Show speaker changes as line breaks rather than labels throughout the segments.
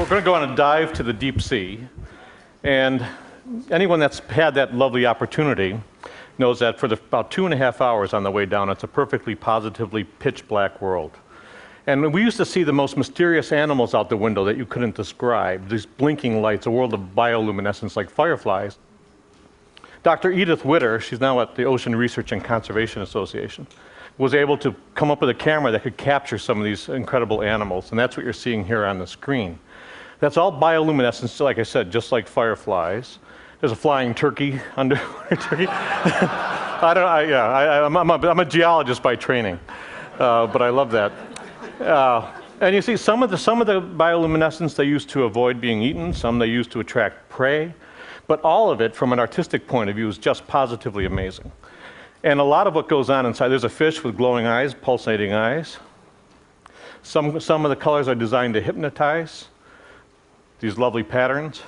We're going to go on a dive to the deep sea. And anyone that's had that lovely opportunity knows that for about 2.5 hours on the way down, it's a perfectly positively pitch black world. And we used to see the most mysterious animals out the window that you couldn't describe, these blinking lights, a world of bioluminescence like fireflies. Dr. Edith Witter, she's now at the Ocean Research and Conservation Association, was able to come up with a camera that could capture some of these incredible animals, and that's what you're seeing here on the screen. That's all bioluminescence, like I said, just like fireflies. There's a flying turkey underwater turkey. I'm a geologist by training, but I love that. And you see, some of the bioluminescence they use to avoid being eaten, some they use to attract prey, but all of it, from an artistic point of view, is just positively amazing. And a lot of what goes on inside, there's a fish with glowing eyes, pulsating eyes. Some of the colors are designed to hypnotize, these lovely patterns.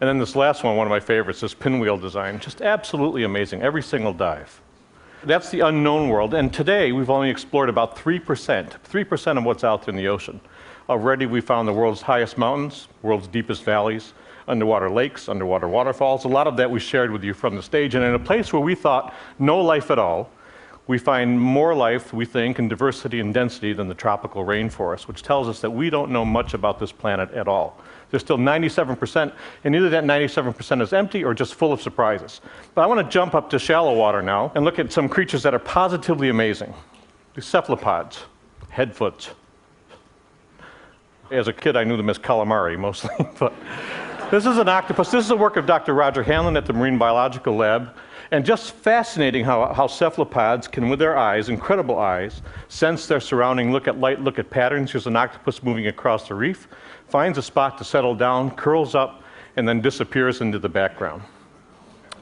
And then this last one of my favorites, this pinwheel design, just absolutely amazing, every single dive. That's the unknown world, and today we've only explored about 3% of what's out there in the ocean. Already we found the world's highest mountains, world's deepest valleys, underwater lakes, underwater waterfalls. A lot of that we shared with you from the stage, and in a place where we thought no life at all, we find more life, we think, in diversity and density than the tropical rainforest, which tells us that we don't know much about this planet at all. There's still 97%, and either that 97% is empty or just full of surprises. But I want to jump up to shallow water now and look at some creatures that are positively amazing. These cephalopods, headfoots. As a kid, I knew them as calamari mostly, but this is an octopus. This is the work of Dr. Roger Hanlon at the Marine Biological Lab. And just fascinating how cephalopods can, with their eyes, incredible eyes, sense their surrounding, look at light, look at patterns. Here's an octopus moving across the reef, finds a spot to settle down, curls up, and then disappears into the background.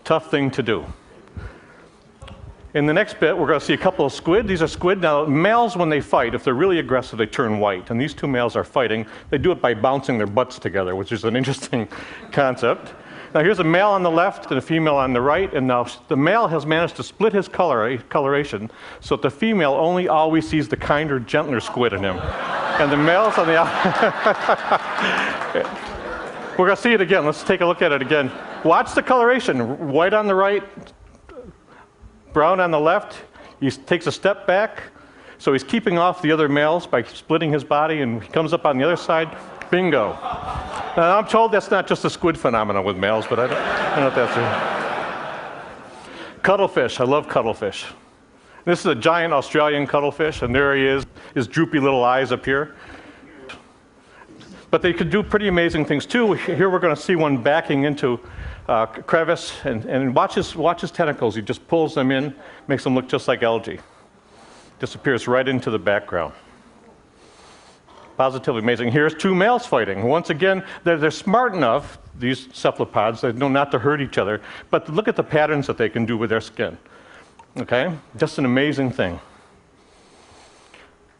Tough thing to do. In the next bit, we're going to see a couple of squid. These are squid. Now, males, when they fight, if they're really aggressive, they turn white. And these two males are fighting. They do it by bouncing their butts together, which is an interesting concept. Now, here's a male on the left and a female on the right. And now the male has managed to split his coloration so that the female only always sees the kinder, gentler squid in him. And the male's on the outside. We're going to see it again. Let's take a look at it again. Watch the coloration. White on the right, brown on the left. He takes a step back, so he's keeping off the other males by splitting his body, and he comes up on the other side. Bingo. Now, I'm told that's not just a squid phenomenon with males, but I don't know if that's it. Cuttlefish. I love cuttlefish. This is a giant Australian cuttlefish, and there he is, his droopy little eyes up here. But they could do pretty amazing things too. Here we're going to see one backing into a crevice, and watch his tentacles. He just pulls them in, makes them look just like algae. Disappears right into the background. Positively amazing. Here's two males fighting. Once again, they're smart enough, these cephalopods, they know not to hurt each other, but look at the patterns that they can do with their skin. Okay? Just an amazing thing.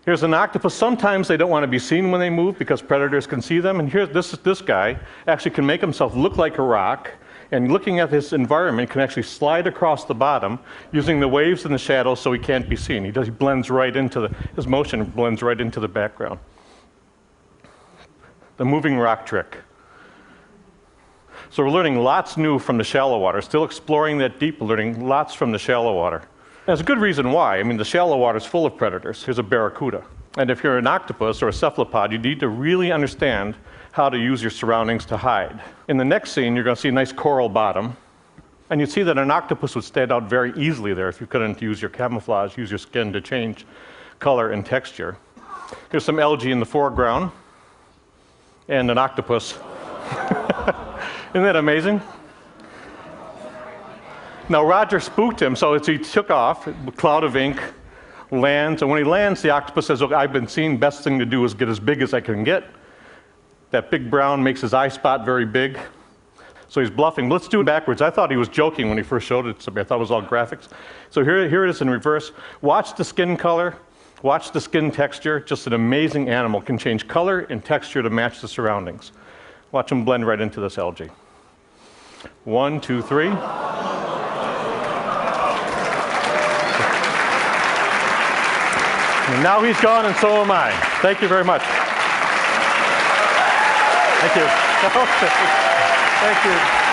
Here's an octopus. Sometimes they don't want to be seen when they move because predators can see them. And here's this guy actually can make himself look like a rock, and looking at this environment can actually slide across the bottom using the waves and the shadows so he can't be seen. He blends right into his motion blends right into the background. The moving rock trick. So we're learning lots new from the shallow water, still exploring that deep, learning lots from the shallow water. There's a good reason why. I mean, the shallow water is full of predators. Here's a barracuda. And if you're an octopus or a cephalopod, you need to really understand how to use your surroundings to hide. In the next scene, you're going to see a nice coral bottom. And you'd see that an octopus would stand out very easily there if you couldn't use your camouflage, use your skin to change color and texture. Here's some algae in the foreground. And an octopus. Isn't that amazing? Now, Roger spooked him, so he took off, a cloud of ink, lands, and when he lands, the octopus says, "Look, I've been seen, best thing to do is get as big as I can get." That big brown makes his eye spot very big, so he's bluffing. Let's do it backwards. I thought he was joking when he first showed it to me. I thought it was all graphics. So here it is in reverse. Watch the skin color. Watch the skin texture. Just an amazing animal. Can change color and texture to match the surroundings. Watch him blend right into this algae. 1, 2, 3. And now he's gone, and so am I. Thank you very much. Thank you. Thank you.